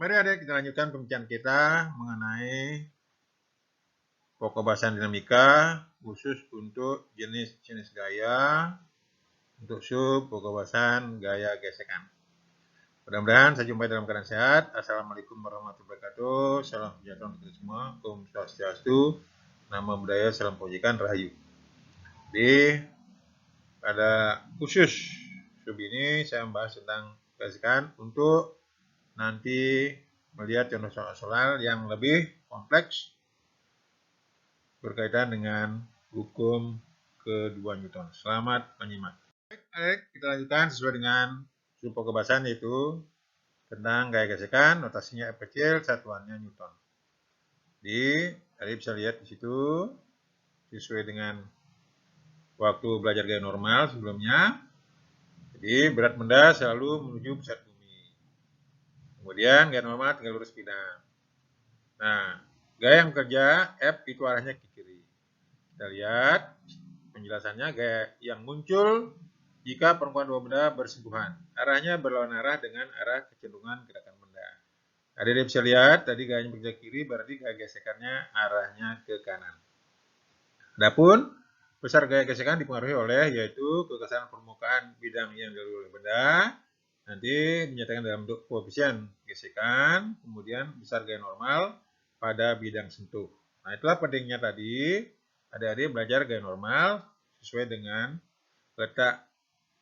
Mari adik kita lanjutkan pembicaraan kita mengenai pokok bahasan dinamika khusus untuk jenis-jenis gaya untuk sub pokok bahasan gaya gesekan. Mudah-mudahan saya jumpai dalam keadaan sehat. Assalamualaikum warahmatullahi wabarakatuh. Salam sejahtera untuk kita semua. Om Swastiastu. Nama budaya, salam kebajikan, rahayu. Di pada khusus sub ini saya membahas tentang gesekan untuk nanti melihat contoh soal-soal yang lebih kompleks berkaitan dengan hukum kedua Newton. Selamat menyimak. Baik, kita lanjutkan sesuai dengan sub pokok bahasan yaitu tentang gaya gesekan, notasinya F kecil, satuannya Newton. Jadi, tadi bisa lihat di situ sesuai dengan waktu belajar gaya normal sebelumnya. Jadi, berat benda selalu menuju pusat bumi. Kemudian gaya normal tinggal lurus bidang. Nah, gaya yang bekerja F itu arahnya ke kiri. Kita lihat penjelasannya, gaya yang muncul jika permukaan dua benda bersentuhan. Arahnya berlawanan arah dengan arah kecenderungan gerakan benda. Adik bisa lihat, tadi gayanya bekerja kiri, berarti gaya gesekannya arahnya ke kanan. Adapun besar gaya gesekan dipengaruhi oleh yaitu kekerasan permukaan bidang yang dilalui oleh benda. Nanti dinyatakan dalam bentuk koefisien gesekan, kemudian besar gaya normal pada bidang sentuh. Nah, itulah pentingnya tadi adik-adik belajar gaya normal sesuai dengan letak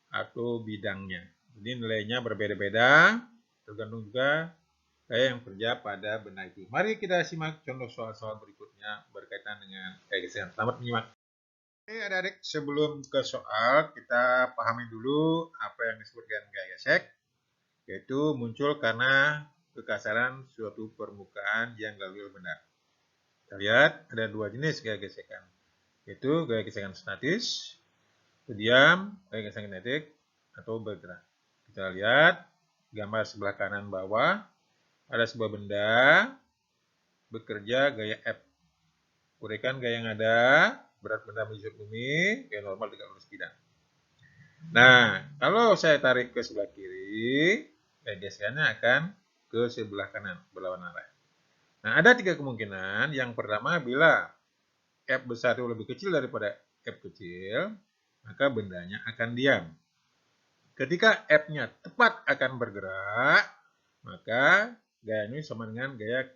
atau bidangnya. Jadi nilainya berbeda-beda, tergantung juga gaya yang kerja pada benda itu. Mari kita simak contoh soal-soal berikutnya berkaitan dengan gaya gesekan. Selamat menyimak. Oke adik-adik, sebelum ke soal, kita pahami dulu apa yang disebut dengan gaya gesek, yaitu muncul karena kekasaran suatu permukaan yang dilalui oleh benda. Kita lihat ada dua jenis gaya gesekan, yaitu gaya gesekan statis, itu diam, gaya gesekan kinetik, atau bergerak. Kita lihat gambar sebelah kanan bawah, ada sebuah benda bekerja gaya F. Uraikan gaya yang ada, berat benda menuju bumi, gaya normal tegak lurus bidang. Nah, kalau saya tarik ke sebelah kiri, gaya gesekannya akan ke sebelah kanan, berlawanan arah. Nah, ada tiga kemungkinan. Yang pertama, bila F besar itu lebih kecil daripada F kecil, maka bendanya akan diam. Ketika F-nya tepat akan bergerak, maka gaya ini sama dengan gaya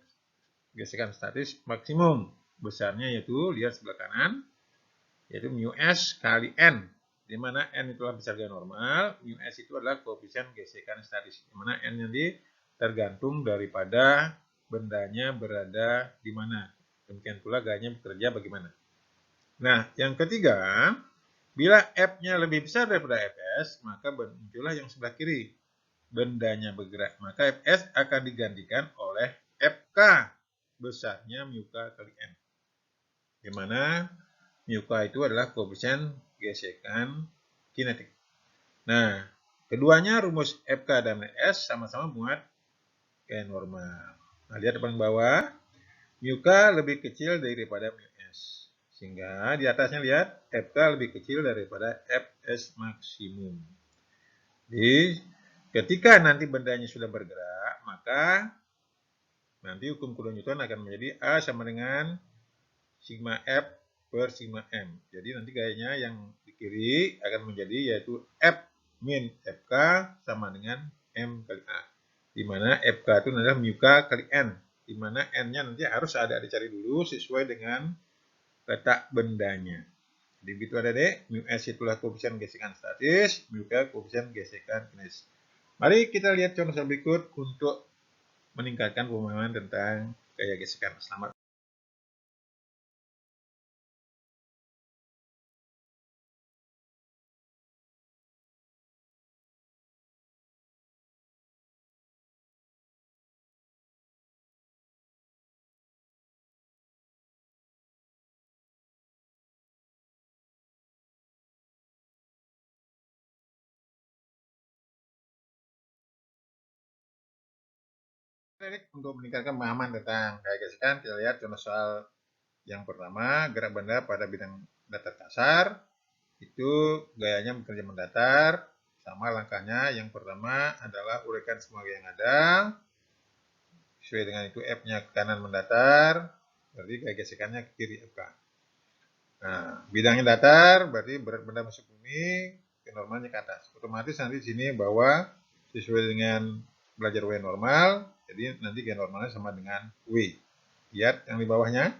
gesekan statis maksimum. Besarnya yaitu, lihat sebelah kanan, yaitu mu S kali N. Di mana N itulah besar gaya normal, mu S itu adalah koefisien gesekan statis. Di mana N nanti tergantung daripada bendanya berada di mana. Demikian pula gayanya bekerja bagaimana. Nah, yang ketiga, bila F-nya lebih besar daripada Fs, maka muncullah yang sebelah kiri. Bendanya bergerak, maka Fs akan digantikan oleh Fk, besarnya mu k kali N. Di mana mu k itu adalah koefisien gesekan kinetik. Nah, keduanya rumus Fk dan S sama-sama muat gaya normal. Nah, lihat depan bawah, mu k lebih kecil daripada mu S. Sehingga di atasnya lihat Fk lebih kecil daripada Fs maksimum. Jadi, ketika nanti bendanya sudah bergerak, maka nanti hukum kedua Newton akan menjadi A sama dengan sigma F per sigma M. Jadi nanti gayanya yang di kiri akan menjadi yaitu F min Fk sama dengan M kali A. Di mana Fk itu adalah mu k kali N. Di mana N-nya nanti harus ada dicari dulu sesuai dengan letak bendanya. Jadi begitu adik-adik, mu S itulah koefisien gesekan statis, mu k koefisien gesekan kinetis. Mari kita lihat contoh berikut untuk meningkatkan pemahaman tentang gaya gesekan. Selamat. Untuk meningkatkan pemahaman tentang gaya gesekan, kita lihat contoh soal yang pertama, gerak benda pada bidang datar kasar, itu gayanya bekerja mendatar, sama langkahnya. Yang pertama adalah uraikan semua gaya yang ada, sesuai dengan itu F-nya ke kanan mendatar, berarti gaya gesekannya ke kiri FK. Nah, bidangnya datar, berarti berat benda masuk bumi, ke normalnya ke atas. Otomatis nanti di sini bawah sesuai dengan belajar W normal, jadi nanti gaya normalnya sama dengan W. Lihat yang di bawahnya,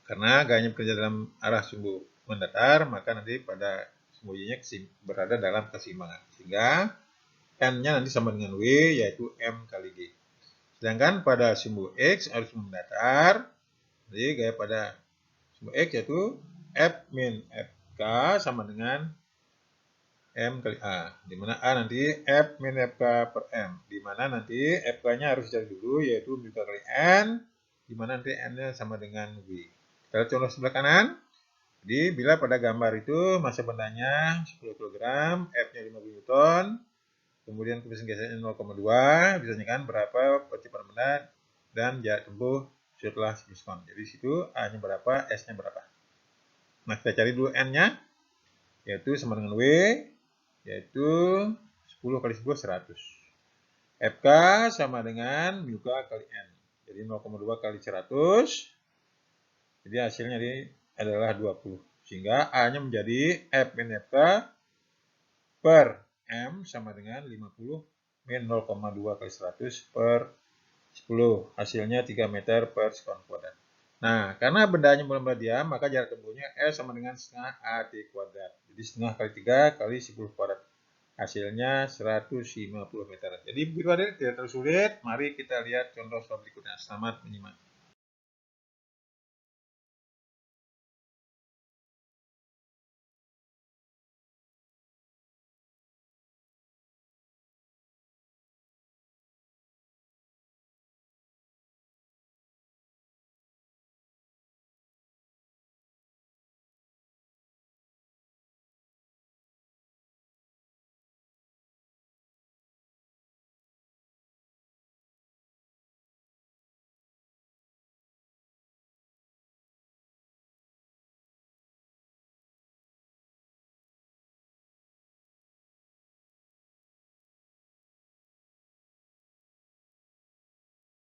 karena gayanya bekerja dalam arah sumbu mendatar, maka nanti pada sumbu Y-nya berada dalam keseimbangan. Sehingga N-nya nanti sama dengan W, yaitu M kali G. Sedangkan pada sumbu X harus mendatar, jadi gaya pada sumbu X yaitu F min FK sama dengan M kali A. Di mana A nanti F min FK per M. Di mana nanti FK-nya harus dicari dulu, yaitu mu kali N, di mana nanti N-nya sama dengan W. Kita lihat contoh sebelah kanan. Jadi, bila pada gambar itu massa bendanya 10 kg, F-nya 50 Newton, kemudian kebiasaan gesernya 0,2, bisa kan berapa percepatan benda dan jarak tempuh setelah 10 sekon. Jadi di situ A-nya berapa, S-nya berapa. Nah, kita cari dulu N-nya, yaitu sama dengan W, yaitu 10 kali 10, 100. FK sama dengan mu K kali N. Jadi 0,2 kali 100, jadi hasilnya adalah 20. Sehingga A-nya menjadi F min FK per M sama dengan 50 min 0,2 kali 100 per 10. Hasilnya 3 meter per sekon kuadrat. Nah, karena bendanya melembar diam, maka jarak tempuhnya S sama dengan setengah AT kuadrat. Jadi setengah kali 3 kali 10 kuadrat. Hasilnya 150 meter. Jadi begitu adik, tidak terlalu sulit. Mari kita lihat contoh soal berikutnya. Selamat menyimak.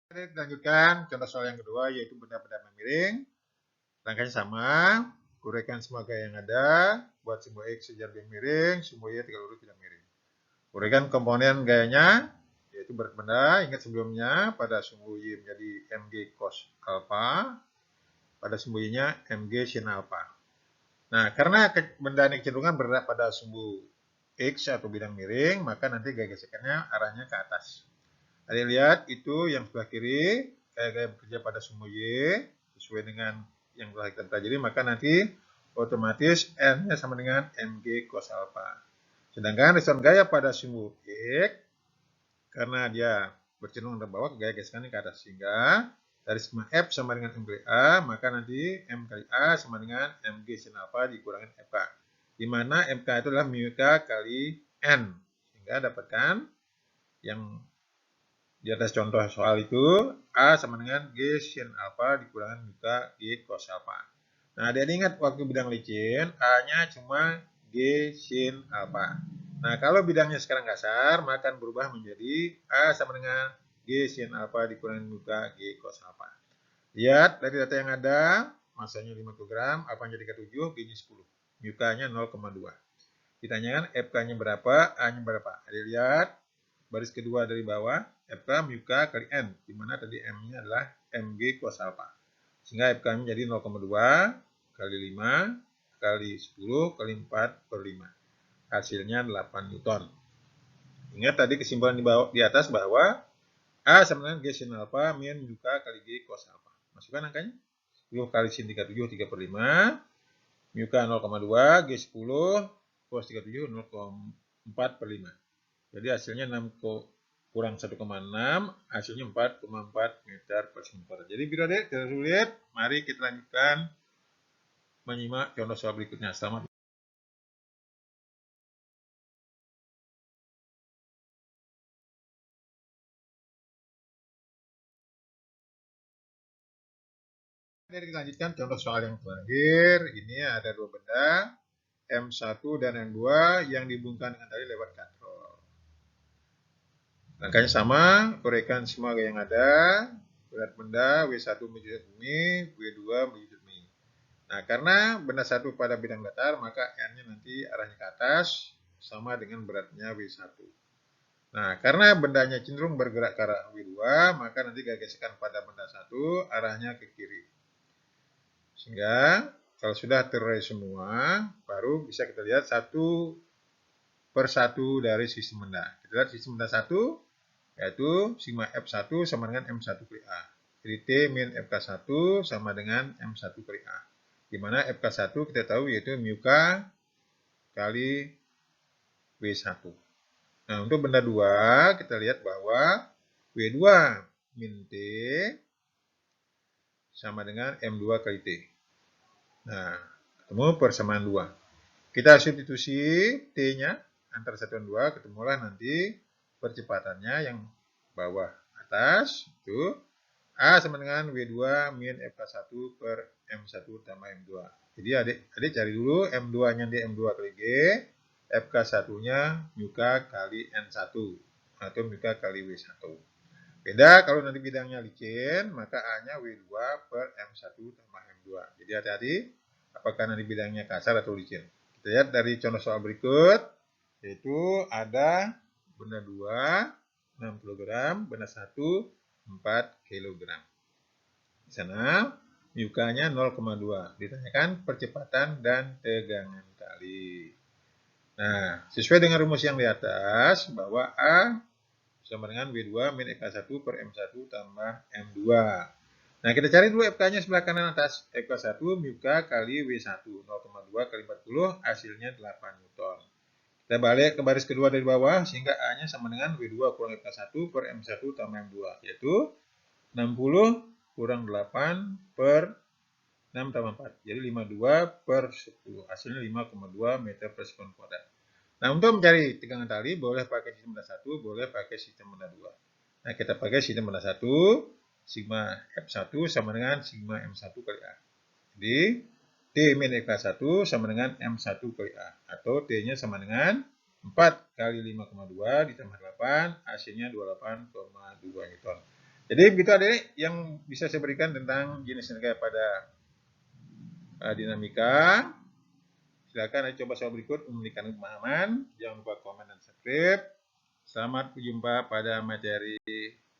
Kita lanjutkan contoh soal yang kedua, yaitu benda-benda memiring. Rangkaiannya sama, uraikan semua gaya yang ada, buat sumbu X sejajar bilang miring, sumbu Y 3 lurus bilang miring. Uraikan komponen gayanya, yaitu berat benda. Ingat sebelumnya pada sumbu Y menjadi mg cos alpha, pada sumbu Y-nya mg sin alpha. Nah, karena benda ini kecenderungan berada pada sumbu X atau bidang miring, maka nanti gaya gesekannya arahnya ke atas. Anda lihat itu yang sebelah kiri, gaya bekerja pada sumbu Y, sesuai dengan yang telah kita pelajari, maka nanti otomatis N-nya sama dengan mg cos alpha. Sedangkan respon gaya pada sumbu X, karena dia bercenderung ke bawah, gaya gesekannya ke atas. Sehingga dari sigma F sama dengan M kali A, maka nanti M kali A sama dengan mg sin alpha dikurangin FK. Di mana MK itu adalah mu K kali N. Sehingga dapatkan yang di atas contoh soal itu, A sama dengan G sin alpha dikurangan mu K G cos alpha. Nah, dia ingat waktu bidang licin, A-nya cuma G sin alpha. Nah, kalau bidangnya sekarang kasar, maka akan berubah menjadi A sama dengan G sin alpha dikurangan mu K G cos alpha. Lihat dari data yang ada, masanya 5 kg, alpha-nya 37, G-nya 10. Mu K-nya 0,2. Ditanyakan FK-nya berapa, A-nya berapa. Ada lihat baris kedua dari bawah, FK mu K kali N, di mana tadi M-nya adalah mg cos alpha. Sehingga FK-nya jadi 0,2 kali 5 kali 10 kali 4 per 5. Hasilnya 8 Newton. Ingat tadi kesimpulan di atas bahwa A sama dengan G sin alpha min mu K kali G cos alpha. Masukkan angkanya. 10 kali sin 37, 3 per 5. Mu K 0,2, G 10, cos 37, 0,4 per 5. Jadi hasilnya 6 kurang 1,6, hasilnya 4,4 meter per sekon. Jadi biru adik, tidak sulit. Mari kita lanjutkan menyimak contoh soal berikutnya. Selamat. Mari kita lanjutkan contoh soal yang terakhir. Ini ada dua benda, M1 dan M2 yang dihubungkan dengan tali lewat katrol. Langkahnya sama, korekan semua yang ada, berat benda, W1 menyusut bumi, W2 menyusut bumi. Nah, karena benda satu pada bidang datar, maka R-nya nanti arahnya ke atas, sama dengan beratnya W1. Nah, karena bendanya cenderung bergerak ke arah W2, maka nanti gesekan pada benda satu, arahnya ke kiri. Sehingga, kalau sudah terurai semua, baru bisa kita lihat satu per satu dari sistem benda. Kita lihat sistem benda satu, yaitu sigma F1 sama dengan M1 kali A. Jadi T min FK1 sama dengan M1 kali A. Di mana FK1 kita tahu yaitu mu K kali W1. Nah, untuk benda 2, kita lihat bahwa W2 min T sama dengan M2 kali T. Nah, ketemu persamaan 2. Kita substitusi T-nya antara 1 dan 2, ketemulah nanti percepatannya yang bawah atas itu A sama dengan W2 min FK1 per M1 tambah M2. Jadi adik cari dulu M2-nya di M2 kali G, FK1-nya mu K kali N1 atau mu K kali W1. Beda kalau nanti bidangnya licin, maka A-nya W2 per M1 tambah M2. Jadi hati-hati apakah nanti bidangnya kasar atau licin. Kita lihat dari contoh soal berikut, yaitu ada benda 2, 6 kg, benda 1, 4 kg. Di sana, mu-nya 0,2. Ditanyakan percepatan dan tegangan kali. Nah, sesuai dengan rumus yang di atas, bahwa A sama dengan W2 min FK1 per M1 tambah M2. Nah, kita cari dulu FK-nya sebelah kanan atas. FK1 mu-K kali W1. 0,2 kali 40, hasilnya 8 Newton. Kita balik ke baris kedua dari bawah, sehingga A-nya sama dengan W2 kurang FK1 per M1 tambah M2. Yaitu 60 kurang 8 per 6 tambah 4. Jadi 52 per 10. Hasilnya 5,2 meter per sekon kuadrat. Nah, untuk mencari tegangan tali, boleh pakai sistem benda 1, boleh pakai sistem benda 2. Nah, kita pakai sistem benda 1, sigma F1 sama dengan sigma M1 kali A. Jadi, T min FK1 sama dengan M1 kali A. Atau T-nya sama dengan 4 kali 5,2 ditambah 8, hasilnya 28,2 Newton. Jadi, begitu adik yang bisa saya berikan tentang jenis energi pada dinamika. Silakan coba soal berikut memberikan pemahaman. Jangan lupa komen dan subscribe. Selamat berjumpa pada materi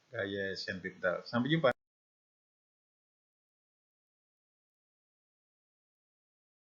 gaya sentripetal. Sampai jumpa.